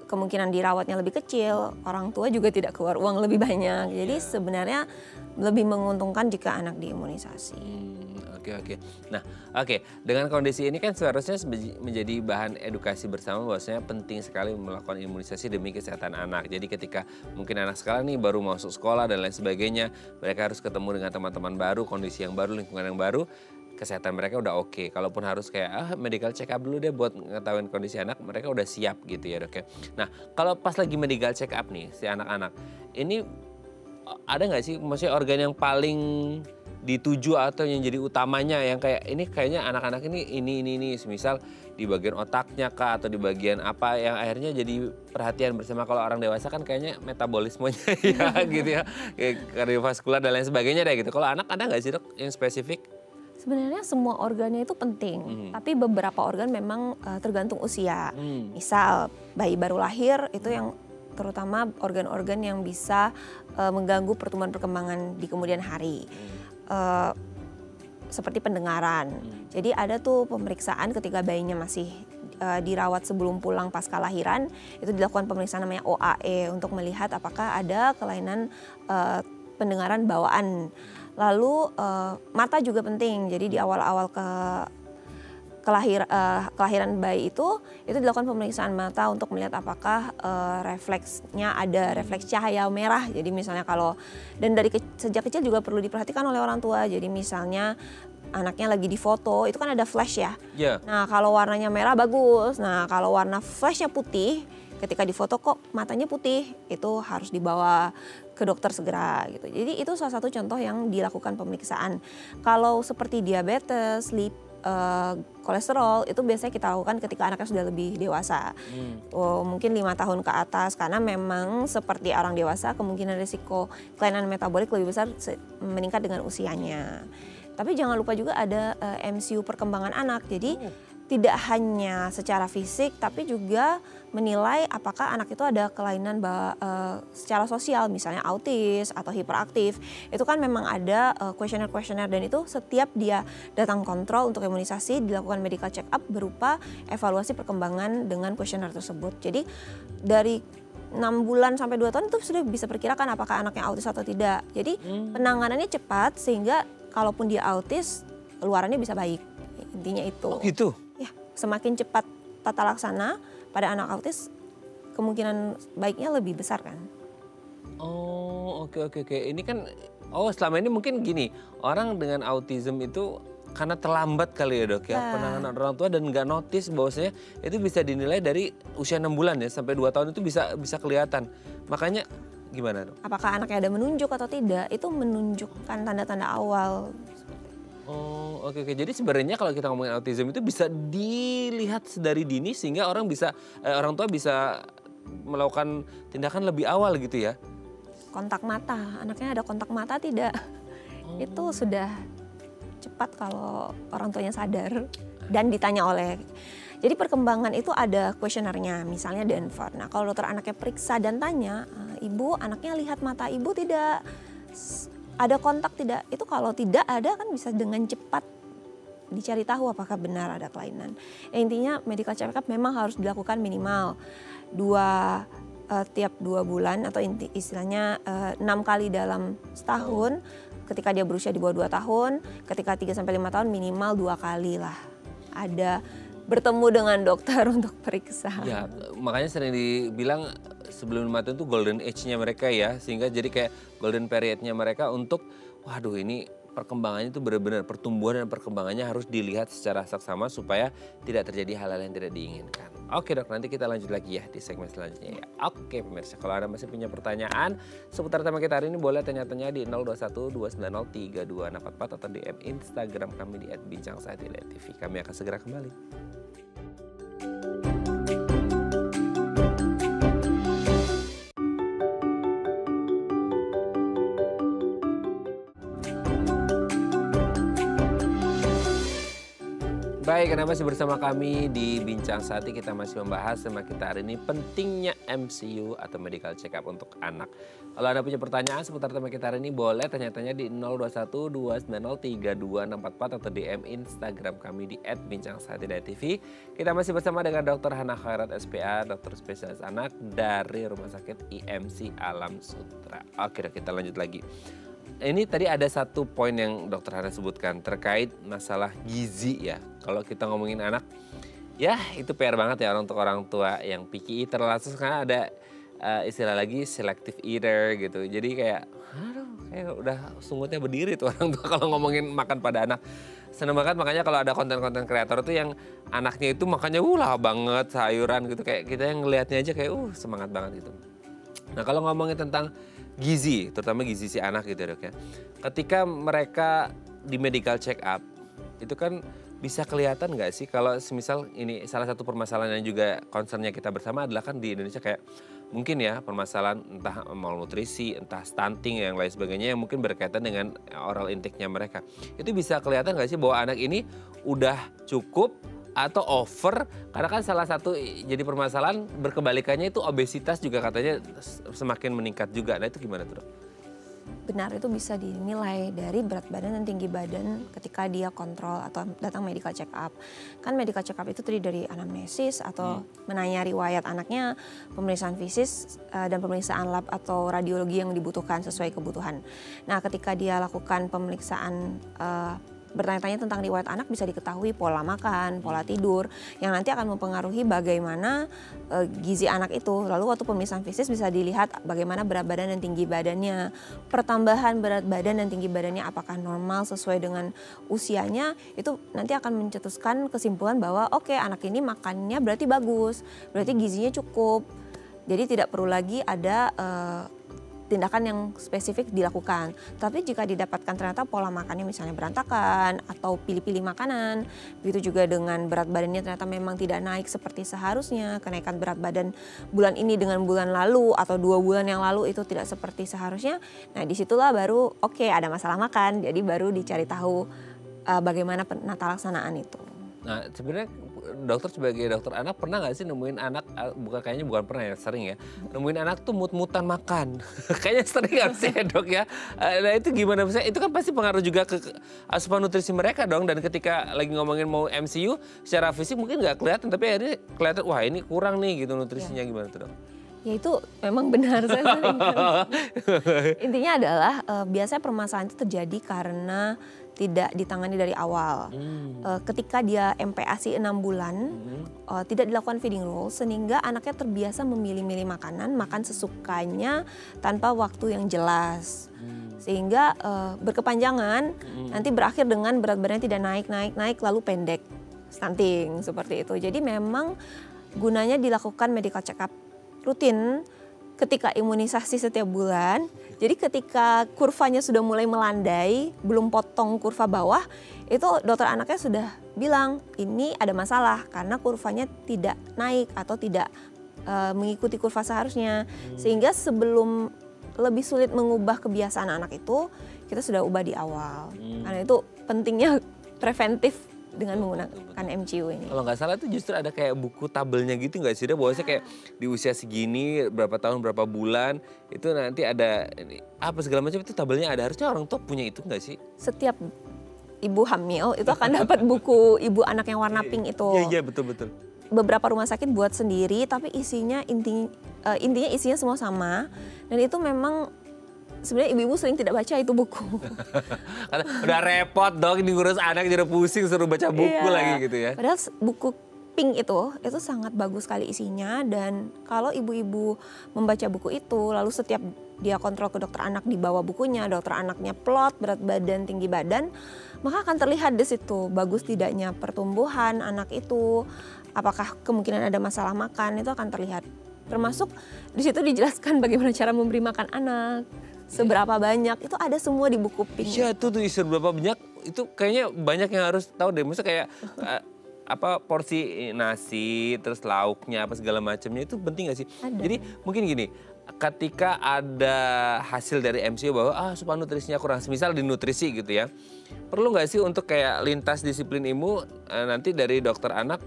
kemungkinan dirawatnya lebih kecil, orang tua juga tidak keluar uang lebih banyak. Jadi sebenarnya lebih menguntungkan jika anak diimunisasi. Oke. Nah, dengan kondisi ini kan seharusnya menjadi bahan edukasi bersama bahwasanya penting sekali melakukan imunisasi demi kesehatan anak. Jadi ketika mungkin anak sekarang nih baru masuk sekolah dan lain sebagainya, mereka harus ketemu dengan teman-teman baru, kondisi yang baru, lingkungan yang baru, kesehatan mereka udah oke. Kalaupun harus kayak medical check up dulu deh buat ngetahuin kondisi anak, mereka udah siap gitu ya dok ya. Nah, kalau pas lagi medical check up nih si anak-anak, ini ada nggak sih maksudnya organ yang paling dituju atau yang jadi utamanya yang kayak ini kayaknya anak-anak ini misal di bagian otaknya kah atau di bagian apa yang akhirnya jadi perhatian bersama. Kalau orang dewasa kan kayaknya metabolismenya ya gitu ya, kayak kardiovaskular dan lain sebagainya deh gitu. Kalau anak ada nggak sih dok yang spesifik? Sebenarnya semua organnya itu penting, tapi beberapa organ memang tergantung usia. Misal bayi baru lahir itu yang terutama organ-organ yang bisa mengganggu pertumbuhan perkembangan di kemudian hari. Seperti pendengaran. Jadi ada tuh pemeriksaan ketika bayinya masih dirawat sebelum pulang pasca lahiran, itu dilakukan pemeriksaan namanya OAE untuk melihat apakah ada kelainan pendengaran bawaan. Lalu mata juga penting. Jadi di awal-awal kelahiran bayi itu dilakukan pemeriksaan mata untuk melihat apakah refleksnya ada refleks cahaya merah. Jadi misalnya dan sejak kecil juga perlu diperhatikan oleh orang tua. Jadi misalnya anaknya lagi difoto itu kan ada flash ya. Nah kalau warnanya merah bagus. Nah kalau warna flashnya putih, ketika difoto kok matanya putih, itu harus dibawa ke dokter segera gitu. Jadi itu salah satu contoh yang dilakukan pemeriksaan. Kalau seperti diabetes, kolesterol itu biasanya kita lakukan ketika anaknya sudah lebih dewasa. Mungkin 5 tahun ke atas, karena memang seperti orang dewasa kemungkinan risiko kelainan metabolik lebih besar meningkat dengan usianya. Tapi jangan lupa juga ada MCU perkembangan anak. Jadi tidak hanya secara fisik tapi juga menilai apakah anak itu ada kelainan secara sosial, misalnya autis atau hiperaktif. Itu kan memang ada kuesioner-kuesioner dan itu setiap dia datang kontrol untuk imunisasi dilakukan medical check up berupa evaluasi perkembangan dengan kuesioner tersebut. Jadi dari 6 bulan sampai 2 tahun itu sudah bisa perkirakan apakah anaknya autis atau tidak. Jadi penanganannya cepat sehingga kalaupun dia autis keluarannya bisa baik. Intinya itu. Oh gitu? Ya, semakin cepat tata laksana pada anak autis kemungkinan baiknya lebih besar kan. Oh oke. Ini kan selama ini mungkin gini, orang dengan autism itu karena terlambat kali ya dok ya penanganan orang tua dan nggak notice bahwasanya itu bisa dinilai dari usia 6 bulan ya sampai 2 tahun itu bisa kelihatan. Makanya gimana dok? Apakah anaknya ada menunjuk atau tidak, itu menunjukkan tanda-tanda awal. Oh oke. Jadi sebenarnya kalau kita ngomongin autism itu bisa dilihat sedari dini sehingga orang tua bisa melakukan tindakan lebih awal gitu ya. Kontak mata, anaknya ada kontak mata tidak? Itu sudah cepat kalau orang tuanya sadar dan ditanya oleh. Jadi perkembangan itu ada kuesionernya, misalnya Denver. Nah kalau dokter anaknya periksa dan tanya, ibu anaknya lihat mata ibu tidak? Ada kontak tidak? Itu kalau tidak ada kan bisa dengan cepat dicari tahu apakah benar ada kelainan. Intinya medical check up memang harus dilakukan minimal tiap 2 bulan atau istilahnya 6 kali dalam setahun. Ketika dia berusia di bawah 2 tahun, ketika 3-5 tahun minimal 2 kali lah ada bertemu dengan dokter untuk periksa. Ya makanya sering dibilang sebelum 5 tahun itu golden age-nya mereka ya. Sehingga jadi kayak golden period-nya mereka untuk waduh ini perkembangannya itu benar-benar pertumbuhan dan perkembangannya harus dilihat secara saksama supaya tidak terjadi hal-hal yang tidak diinginkan. Oke dok, nanti kita lanjut lagi ya di segmen selanjutnya ya. Oke pemirsa, kalau Anda masih punya pertanyaan seputar tema kita hari ini boleh tanya-tanya di 0212903244 atau DM Instagram kami di @bincangsaat.tv. Kami akan segera kembali. Baik, Anda masih bersama kami di Bincang Sati. Kita masih membahas tema kita hari ini, pentingnya MCU atau medical check up untuk anak. Kalau Anda punya pertanyaan seputar tema kita hari ini, boleh tanya-tanya di 0212903264 atau DM Instagram kami di @bincangSati.tv. Kita masih bersama dengan Dr. Hana Khairat SPA, dokter spesialis anak dari Rumah Sakit IMC Alam Sutra. Oke, kita lanjut lagi. Ini tadi ada satu poin yang Dokter Hana sebutkan terkait masalah gizi ya. Kalau kita ngomongin anak, ya itu PR banget ya untuk orang tua yang picky eater. Langsung karena ada istilah lagi selective eater gitu. Jadi kayak, kayak udah sungutnya berdiri tuh orang tua kalau ngomongin makan pada anak. Seneng banget makanya kalau ada konten-konten kreator tuh yang anaknya itu makannya lah banget sayuran gitu. Kayak kita yang ngelihatnya aja kayak semangat banget gitu. Nah kalau ngomongin tentang gizi, terutama gizi si anak gitu ya dok ya. Ketika mereka di medical check up, itu kan bisa kelihatan nggak sih kalau semisal ini salah satu permasalahan yang juga concernnya kita bersama adalah kan di Indonesia kayak mungkin ya permasalahan entah malnutrisi, entah stunting yang lain sebagainya yang mungkin berkaitan dengan oral intake-nya mereka. Itu bisa kelihatan nggak sih bahwa anak ini udah cukup atau over, karena kan salah satu jadi permasalahan berkebalikannya itu obesitas juga katanya semakin meningkat juga. Nah itu gimana tuh dok? Benar, itu bisa dinilai dari berat badan dan tinggi badan ketika dia kontrol atau datang medical check up. Kan medical check up itu terdiri dari anamnesis atau menanya riwayat anaknya, pemeriksaan fisik dan pemeriksaan lab atau radiologi yang dibutuhkan sesuai kebutuhan. Nah ketika dia lakukan pemeriksaan bertanya-tanya tentang riwayat anak, bisa diketahui pola makan, pola tidur yang nanti akan mempengaruhi bagaimana gizi anak itu. Lalu waktu pemeriksaan fisik bisa dilihat bagaimana berat badan dan tinggi badannya. Pertambahan berat badan dan tinggi badannya apakah normal sesuai dengan usianya, itu nanti akan mencetuskan kesimpulan bahwa oke, anak ini makannya berarti bagus, berarti gizinya cukup. Jadi tidak perlu lagi ada tindakan yang spesifik dilakukan. Tapi jika didapatkan ternyata pola makannya misalnya berantakan atau pilih-pilih makanan, begitu juga dengan berat badannya ternyata memang tidak naik seperti seharusnya, kenaikan berat badan bulan ini dengan bulan lalu atau 2 bulan yang lalu itu tidak seperti seharusnya, nah disitulah baru oke, ada masalah makan, jadi baru dicari tahu bagaimana penata laksanaan itu. Nah sebenarnya dokter sebagai dokter anak pernah nggak sih nemuin anak, bukan pernah ya, sering ya, nemuin anak tuh mut-mutan makan. Kayaknya sering nggak sih ya dok ya. Nah itu gimana, itu kan pasti pengaruh juga ke asupan nutrisi mereka dong. Dan ketika lagi ngomongin mau MCU secara fisik mungkin nggak kelihatan, tapi akhirnya kelihatan wah ini kurang nih gitu nutrisinya, gimana tuh dok? Ya itu memang benar, saya sering. Intinya adalah biasanya permasalahan itu terjadi karena tidak ditangani dari awal. Ketika dia MPASI 6 bulan, tidak dilakukan feeding rule, sehingga anaknya terbiasa memilih-milih makanan, makan sesukanya tanpa waktu yang jelas. Sehingga berkepanjangan, nanti berakhir dengan berat badannya tidak naik, lalu pendek, stunting, seperti itu. Jadi memang gunanya dilakukan medical check up rutin ketika imunisasi setiap bulan. Jadi ketika kurvanya sudah mulai melandai, belum potong kurva bawah, itu dokter anaknya sudah bilang ini ada masalah karena kurvanya tidak naik atau tidak mengikuti kurva seharusnya. Sehingga sebelum lebih sulit mengubah kebiasaan anak itu, kita sudah ubah di awal. Karena itu pentingnya preventif dengan menggunakan MCU ini. Kalau nggak salah itu justru ada kayak buku tabelnya gitu nggak sih? Bahwasanya kayak di usia segini, berapa tahun, berapa bulan, itu nanti ada apa segala macam itu tabelnya ada. Harusnya orang tua punya itu nggak sih? Setiap ibu hamil itu akan dapat buku ibu anak yang warna pink itu. Iya betul-betul. Beberapa rumah sakit buat sendiri, tapi intinya isinya semua sama. Dan itu memang sebenarnya ibu-ibu sering tidak baca itu buku. Udah repot dong ngurus anak, jadi pusing suruh baca buku lagi gitu ya. Padahal buku pink itu sangat bagus sekali isinya, dan kalau ibu-ibu membaca buku itu lalu setiap dia kontrol ke dokter anak di bawah bukunya, dokter anaknya plot berat badan, tinggi badan, maka akan terlihat di situ bagus tidaknya pertumbuhan anak itu, apakah kemungkinan ada masalah makan, itu akan terlihat. Termasuk di situ dijelaskan bagaimana cara memberi makan anak, seberapa banyak, itu ada semua di buku pink. Iya tuh seberapa banyak, itu kayaknya banyak yang harus tahu deh. Maksudnya kayak porsi nasi, terus lauknya apa segala macamnya itu penting gak sih? Ada. Jadi mungkin gini, ketika ada hasil dari MCO bahwa asupan nutrisinya kurang, semisal di nutrisi gitu ya, perlu nggak sih untuk kayak lintas disiplin ilmu nanti dari dokter anak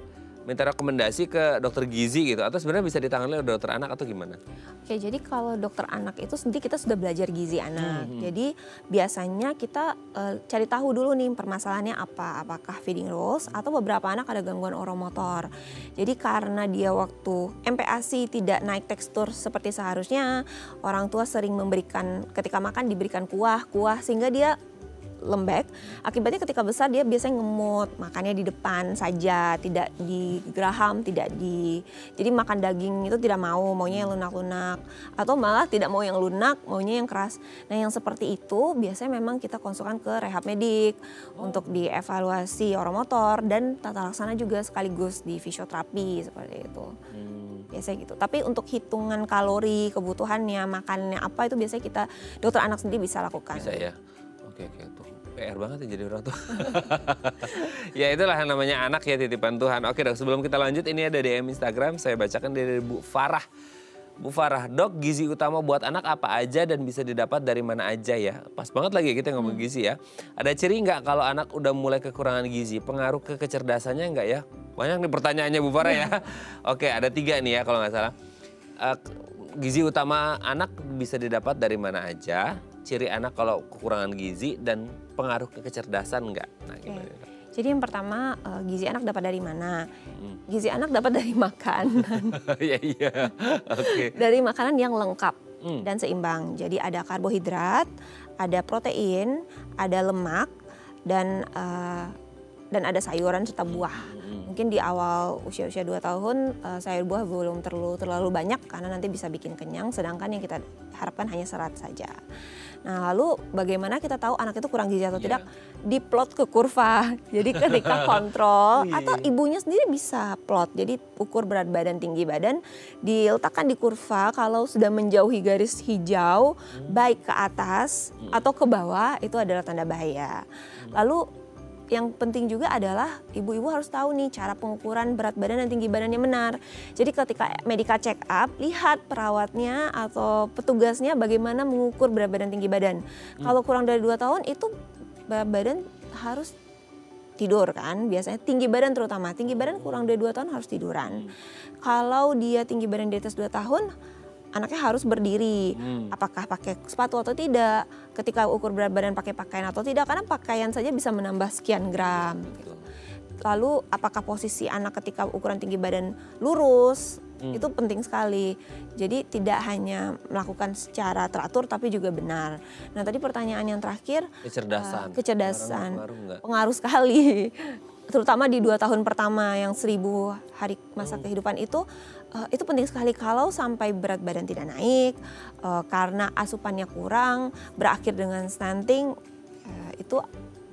minta rekomendasi ke dokter gizi gitu, atau sebenarnya bisa ditangani oleh dokter anak atau gimana? Oke, jadi kalau dokter anak itu sendiri kita sudah belajar gizi anak. Jadi biasanya kita cari tahu dulu nih permasalahannya apa, apakah feeding rules atau beberapa anak ada gangguan oromotor. Jadi karena dia waktu MPASI tidak naik tekstur seperti seharusnya, orang tua sering memberikan ketika makan diberikan kuah sehingga dia lembek, akibatnya ketika besar dia biasanya ngemut, makannya di depan saja, tidak digeraham, jadi makan daging itu tidak mau, maunya yang lunak-lunak, atau malah tidak mau yang lunak, maunya yang keras. Nah yang seperti itu biasanya memang kita konsulkan ke rehab medik untuk dievaluasi oromotor dan tata laksana juga sekaligus di fisioterapi seperti itu. Biasanya gitu. Tapi untuk hitungan kalori, kebutuhannya, makannya apa itu biasanya kita dokter anak sendiri bisa lakukan. Bisa ya. Oke, tuh PR banget ya jadi orang tua. Ya itulah yang namanya anak ya, titipan Tuhan. Oke dok, sebelum kita lanjut ini ada DM Instagram, saya bacakan dari Bu Farah. Bu Farah, dok gizi utama buat anak apa aja dan bisa didapat dari mana aja ya? Pas banget lagi kita ngomong gizi ya. Ada ciri nggak kalau anak udah mulai kekurangan gizi? Pengaruh ke kecerdasannya nggak ya? Banyak nih pertanyaannya Bu Farah ya. Oke, ada 3 nih ya kalau nggak salah. Gizi utama anak bisa didapat dari mana aja? Ciri anak kalau kekurangan gizi dan pengaruh ke kecerdasan enggak? Nah, gimana? Jadi yang pertama gizi anak dapat dari mana? Gizi anak dapat dari makanan. Iya. Oke. Dari makanan yang lengkap dan seimbang. Jadi ada karbohidrat, ada protein, ada lemak dan ada sayuran serta buah. Mungkin di awal usia 2 tahun sayur buah belum terlalu banyak karena nanti bisa bikin kenyang, sedangkan yang kita harapkan hanya serat saja. Nah lalu bagaimana kita tahu anak itu kurang gizi atau tidak? Diplot ke kurva. Jadi ketika kontrol atau ibunya sendiri bisa plot. Jadi ukur berat badan, tinggi badan, diletakkan di kurva. Kalau sudah menjauhi garis hijau, baik ke atas atau ke bawah, itu adalah tanda bahaya. Lalu yang penting juga adalah ibu-ibu harus tahu nih cara pengukuran berat badan dan tinggi badannya benar. Jadi ketika medical check up, lihat perawatnya atau petugasnya bagaimana mengukur berat badan tinggi badan. Kalau kurang dari 2 tahun itu berat badan harus tidur kan, biasanya tinggi badan terutama. Tinggi badan kurang dari 2 tahun harus tiduran. Kalau dia tinggi badan di atas 2 tahun, anaknya harus berdiri, apakah pakai sepatu atau tidak, ketika ukur berat badan pakai pakaian atau tidak, karena pakaian saja bisa menambah sekian gram. Gitu. Lalu apakah posisi anak ketika ukuran tinggi badan lurus, itu penting sekali. Jadi tidak hanya melakukan secara teratur tapi juga benar. Nah tadi pertanyaan yang terakhir, kecerdasan, pengaruh sekali. Terutama di 2 tahun pertama yang 1000 hari masa kehidupan itu penting sekali. Kalau sampai berat badan tidak naik karena asupannya kurang, berakhir dengan stunting, itu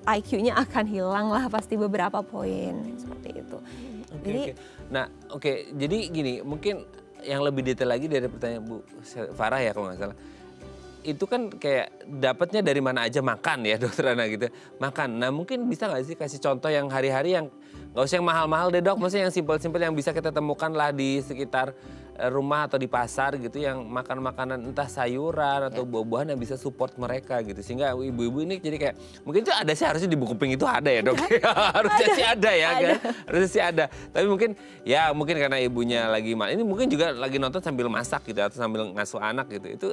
IQ-nya akan hilang lah pasti beberapa poin seperti itu. Nah jadi gini, mungkin yang lebih detail lagi dari pertanyaan Bu Farah ya kalau nggak salah. Itu kan kayak dapatnya dari mana aja makan ya dokter anak gitu. Makan. Nah mungkin bisa nggak sih kasih contoh yang hari-hari yang nggak usah yang mahal-mahal deh dok. Maksudnya yang simpel-simpel yang bisa kita temukan lah di sekitar rumah atau di pasar gitu. Yang makan makanan entah sayuran atau buah-buahan yang bisa support mereka gitu. Sehingga ibu-ibu ini jadi kayak mungkin itu ada sih, harusnya di buku pink itu ada ya dok. Harusnya sih ada ya kan. Harusnya sih ada. Tapi mungkin karena ibunya lagi ini mungkin juga lagi nonton sambil masak gitu atau sambil ngasuh anak gitu. Itu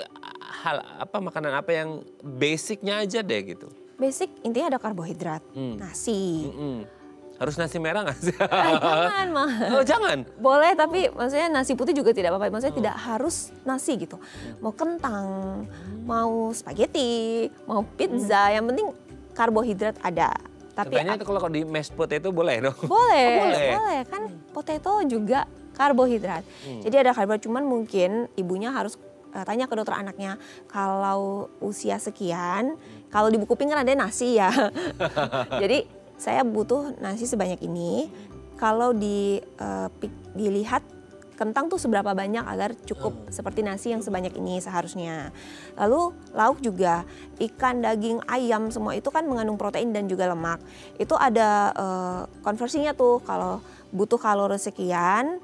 makanan apa yang basicnya aja deh gitu. Basic intinya ada karbohidrat, nasi. Harus nasi merah nggak sih? Jangan mah. Oh jangan? Boleh tapi maksudnya nasi putih juga tidak apa-apa. Maksudnya tidak harus nasi gitu. Mau kentang, mau spaghetti, mau pizza, yang penting karbohidrat ada. Tapi katanya itu kalau di mashed potato boleh dong? Boleh. Kan potato juga karbohidrat. Jadi ada karbohidrat, cuman mungkin ibunya harus tanya ke dokter anaknya, kalau usia sekian, kalau di buku pink kan ada nasi ya. Jadi saya butuh nasi sebanyak ini. Kalau dilihat kentang tuh seberapa banyak agar cukup seperti nasi yang sebanyak ini seharusnya. Lalu lauk juga, ikan, daging, ayam, semua itu kan mengandung protein dan juga lemak. Itu ada konversinya tuh, kalau butuh kalori sekian,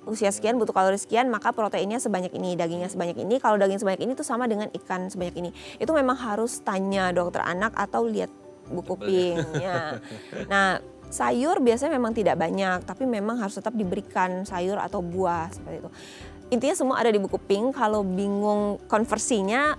usia sekian butuh kalori sekian, maka proteinnya sebanyak ini, dagingnya sebanyak ini. Kalau daging sebanyak ini tuh sama dengan ikan sebanyak ini. Itu memang harus tanya dokter anak atau lihat buku pingnya. Nah, sayur biasanya memang tidak banyak, tapi memang harus tetap diberikan sayur atau buah seperti itu. Intinya semua ada di buku ping. Kalau bingung konversinya,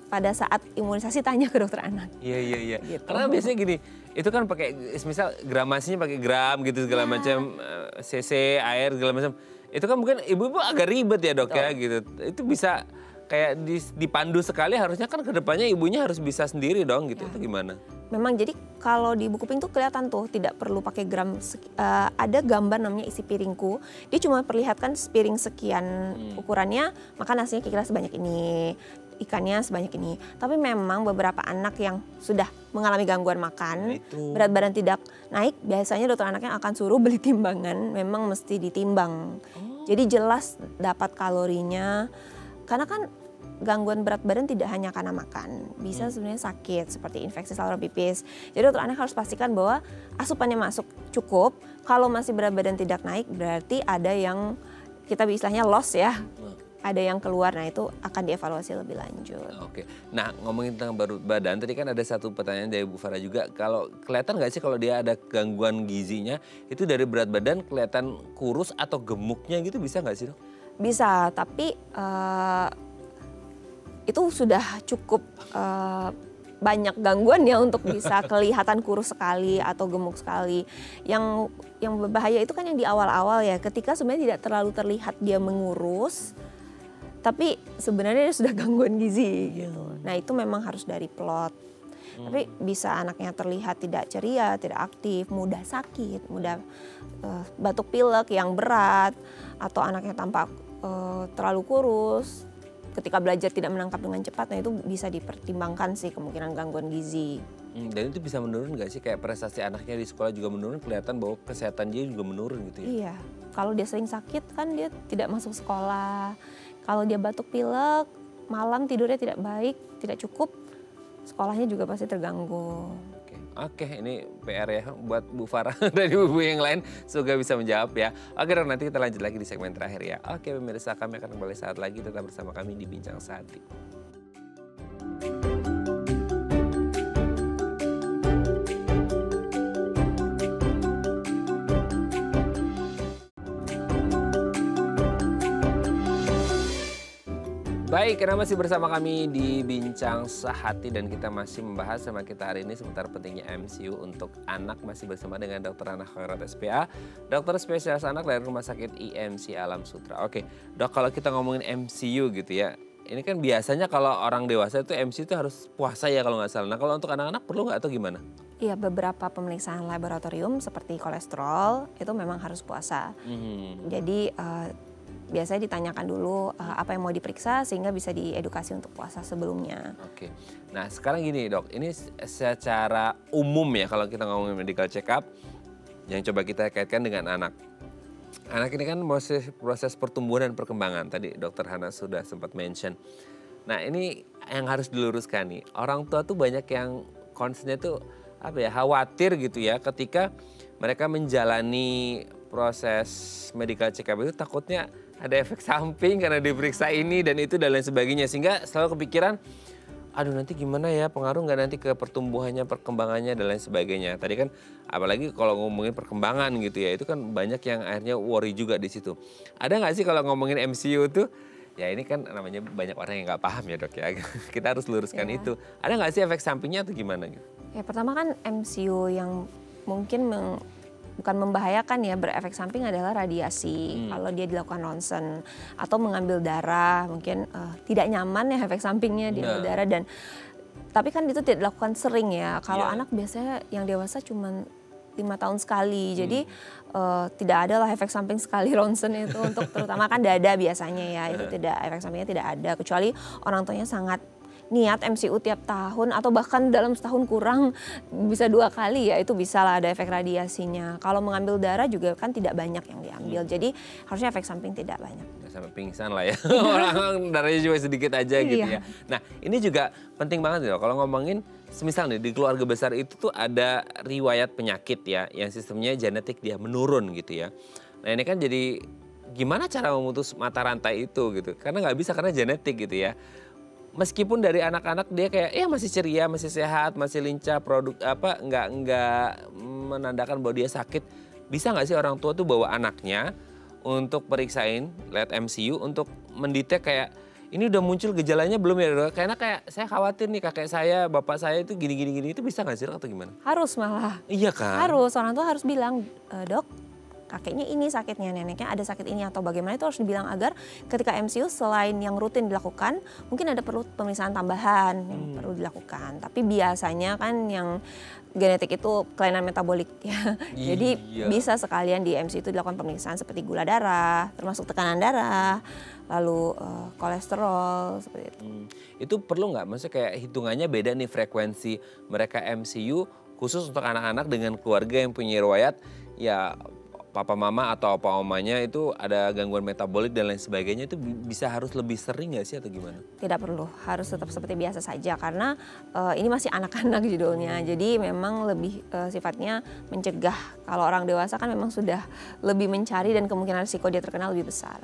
pada saat imunisasi tanya ke dokter anak. Iya. Gitu. Karena biasanya gini, itu kan pakai misal gramasinya pakai gram gitu segala macam, cc, air segala macam. Itu kan mungkin ibu-ibu agak ribet ya dok ya gitu. Itu bisa kayak dipandu sekali, harusnya kan kedepannya ibunya harus bisa sendiri dong gitu. Itu gimana? Memang jadi kalau di buku ping tuh kelihatan tuh tidak perlu pakai gram, ada gambar namanya isi piringku. Dia cuma perlihatkan piring sekian ukurannya, maka nasinya kira-kira sebanyak ini, ikannya sebanyak ini. Tapi memang beberapa anak yang sudah mengalami gangguan makan, berat badan tidak naik, biasanya dokter anaknya akan suruh beli timbangan, memang mesti ditimbang. Jadi jelas dapat kalorinya, karena kan gangguan berat badan tidak hanya karena makan, bisa sebenarnya sakit seperti infeksi saluran pipis. Jadi dokter anak harus pastikan bahwa asupannya masuk cukup. Kalau masih berat badan tidak naik, berarti ada yang kita istilahnya loss ya. Ada yang keluar, nah itu akan dievaluasi lebih lanjut. Oke, nah ngomongin tentang berat badan, tadi kan ada satu pertanyaan dari Bu Farah juga, kalau kelihatan nggak sih kalau dia ada gangguan gizinya, itu dari berat badan kelihatan kurus atau gemuknya gitu, bisa nggak sih dok? Bisa, tapi itu sudah cukup banyak gangguan ya untuk bisa kelihatan kurus sekali atau gemuk sekali. Yang berbahaya itu kan yang di awal-awal ya, ketika sebenarnya tidak terlalu terlihat dia mengurus, tapi sebenarnya dia sudah gangguan gizi gitu. Nah itu memang harus dari plot. Tapi bisa anaknya terlihat tidak ceria, tidak aktif, mudah sakit, mudah batuk pilek yang berat, atau anaknya tampak terlalu kurus. Ketika belajar tidak menangkap dengan cepat, nah itu bisa dipertimbangkan sih kemungkinan gangguan gizi. Dan itu bisa menurun nggak sih, kayak prestasi anaknya di sekolah juga menurun, kelihatan bahwa kesehatan dia juga menurun gitu ya? Iya, kalau dia sering sakit kan dia tidak masuk sekolah. Kalau dia batuk pilek, malam tidurnya tidak baik, tidak cukup, sekolahnya juga pasti terganggu. Oke, ini PR ya buat Bu Farah dan ibu-ibu yang lain, semoga bisa menjawab ya. Oke dok, nanti kita lanjut lagi di segmen terakhir ya. Oke pemirsa, kami akan kembali saat lagi, tetap bersama kami di Bincang Sehati. Baik, karena masih bersama kami di Bincang Sehati dan kita masih membahas sama kita hari ini seputar pentingnya MCU untuk anak, masih bersama dengan Dr. Hana Khairat SPA, dokter spesialis anak dari Rumah Sakit IMC Alam Sutra. Oke, dok, kalau kita ngomongin MCU gitu ya, ini kan biasanya kalau orang dewasa itu MCU itu harus puasa ya kalau nggak salah. Nah kalau untuk anak-anak perlu nggak atau gimana? Iya, beberapa pemeriksaan laboratorium seperti kolesterol itu memang harus puasa. Jadi biasanya ditanyakan dulu apa yang mau diperiksa sehingga bisa diedukasi untuk puasa sebelumnya. Oke, nah sekarang gini dok, ini secara umum ya kalau kita ngomongin medical check up, yang coba kita kaitkan dengan anak. Anak ini kan proses pertumbuhan dan perkembangan, tadi dokter Hana sudah sempat mention. Nah ini yang harus diluruskan nih, orang tua tuh banyak yang concernnya tuh khawatir gitu ya ketika mereka menjalani proses medical check up itu, takutnya ada efek samping karena diperiksa ini dan itu dan lain sebagainya, sehingga selalu kepikiran, aduh nanti gimana ya, pengaruh nggak nanti ke pertumbuhannya, perkembangannya dan lain sebagainya. Tadi kan apalagi kalau ngomongin perkembangan gitu ya, itu kan banyak yang akhirnya worry juga di situ. Ada nggak sih kalau ngomongin MCU tuh, ya ini kan namanya banyak orang yang nggak paham ya dok ya, kita harus luruskan itu. Ada nggak sih efek sampingnya atau gimana gitu? Ya pertama kan MCU yang mungkin bukan membahayakan ya, berefek samping adalah radiasi. Kalau dia dilakukan ronsen atau mengambil darah, mungkin tidak nyaman ya efek sampingnya diambil darah, dan tapi kan itu tidak dilakukan sering ya. Kalau anak biasanya yang dewasa cuma 5 tahun sekali, jadi tidak ada lah efek samping sekali ronsen itu untuk terutama kan dada biasanya ya, itu tidak, efek sampingnya tidak ada, kecuali orang tuanya sangat niat MCU tiap tahun atau bahkan dalam setahun kurang bisa 2 kali ya, itu bisa lah ada efek radiasinya. Kalau mengambil darah juga kan tidak banyak yang diambil, jadi harusnya efek samping tidak banyak. Nggak sampai pingsan lah ya, orang darahnya cuma sedikit aja gitu ya. Nah ini juga penting banget ya kalau ngomongin, semisal nih di keluarga besar itu tuh ada riwayat penyakit ya, yang sistemnya genetik dia menurun gitu ya. Nah ini kan jadi gimana cara memutus mata rantai itu gitu? Karena nggak bisa karena genetik gitu ya. Meskipun dari anak-anak dia kayak ya masih ceria, masih sehat, masih lincah, nggak menandakan bahwa dia sakit. Bisa nggak sih orang tua tuh bawa anaknya untuk periksain lewat MCU untuk mendetek kayak ini udah muncul gejalanya belum ya dok? Karena kayak saya khawatir nih kakek saya, bapak saya itu gini itu bisa nggak sih dok atau gimana? Harus malah. Iya kan? Harus, orang tua harus bilang, dok kakeknya ini sakitnya, neneknya ada sakit ini atau bagaimana itu harus dibilang agar ketika MCU selain yang rutin dilakukan, mungkin ada perlu pemeriksaan tambahan yang perlu dilakukan. Tapi biasanya kan yang genetik itu kelainan metabolik ya. Jadi bisa sekalian di MCU itu dilakukan pemeriksaan seperti gula darah, termasuk tekanan darah, lalu kolesterol seperti itu. Itu perlu nggak? Maksudnya kayak hitungannya beda nih frekuensi mereka MCU khusus untuk anak-anak dengan keluarga yang punya riwayat ya papa mama atau opa omanya itu ada gangguan metabolik dan lain sebagainya, itu bisa harus lebih sering nggak sih atau gimana? Tidak perlu, harus tetap seperti biasa saja karena ini masih anak-anak judulnya. Jadi memang lebih sifatnya mencegah. Kalau orang dewasa kan memang sudah lebih mencari dan kemungkinan risiko dia terkena lebih besar.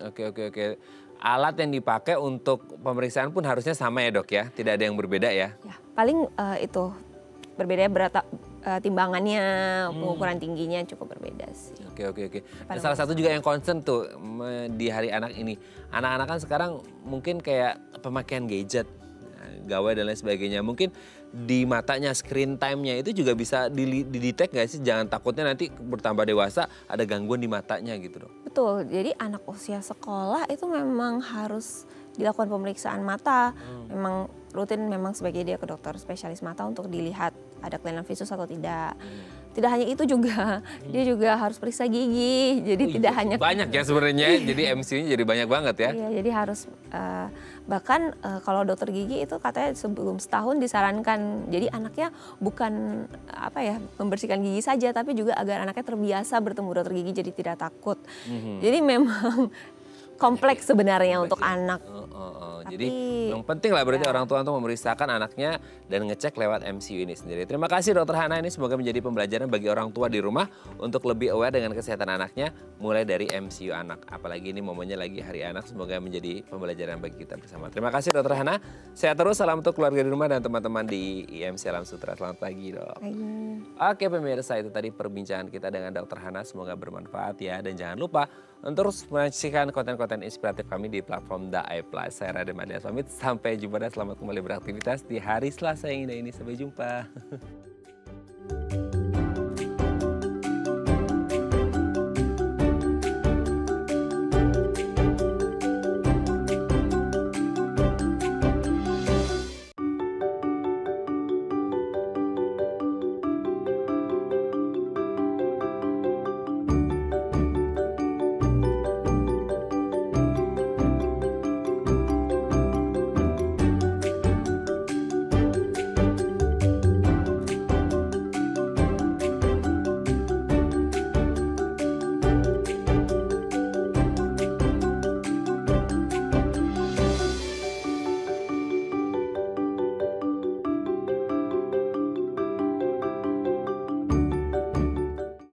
Oke. Alat yang dipakai untuk pemeriksaan pun harusnya sama ya dok ya? Tidak ada yang berbeda ya? Ya paling itu berbeda berat timbangannya, pengukuran tingginya cukup berbeda sih. Oke. Dan salah satu juga yang concern tuh di Hari Anak ini, anak-anak kan sekarang mungkin kayak pemakaian gadget, gawai dan lain sebagainya. Mungkin di matanya screen time-nya itu juga bisa didetek nggak sih? Jangan takutnya nanti bertambah dewasa ada gangguan di matanya gitu dong. Betul, jadi anak usia sekolah itu memang harus dilakukan pemeriksaan mata. Memang rutin memang sebagai dia ke dokter spesialis mata untuk dilihat ada kelainan visus atau tidak. Tidak hanya itu juga, dia juga harus periksa gigi. Jadi tidak hanya banyak ya sebenarnya. Jadi MCU-nya jadi banyak banget ya. Iya, jadi harus bahkan kalau dokter gigi itu katanya sebelum setahun disarankan. Jadi anaknya bukan membersihkan gigi saja, tapi juga agar anaknya terbiasa bertemu dokter gigi jadi tidak takut. Jadi memang kompleks sebenarnya untuk anak. Jadi yang penting lah berarti orang tua untuk memeriksakan anaknya dan ngecek lewat MCU ini sendiri. Terima kasih Dokter Hana, ini semoga menjadi pembelajaran bagi orang tua di rumah untuk lebih aware dengan kesehatan anaknya mulai dari MCU anak. Apalagi ini momennya lagi Hari Anak, semoga menjadi pembelajaran bagi kita bersama. Terima kasih Dokter Hana. Sehat terus, salam untuk keluarga di rumah dan teman-teman di IMC Alam Sutra. Selamat pagi dok. Oke pemirsa, itu tadi perbincangan kita dengan Dokter Hana. Semoga bermanfaat ya, dan jangan lupa untuk terus menyaksikan konten-konten inspiratif kami di platform Daai Plus. Saya Raden Madias pamit, sampai jumpa dan selamat kembali beraktivitas di hari Selasa yang indah ini. Sampai jumpa.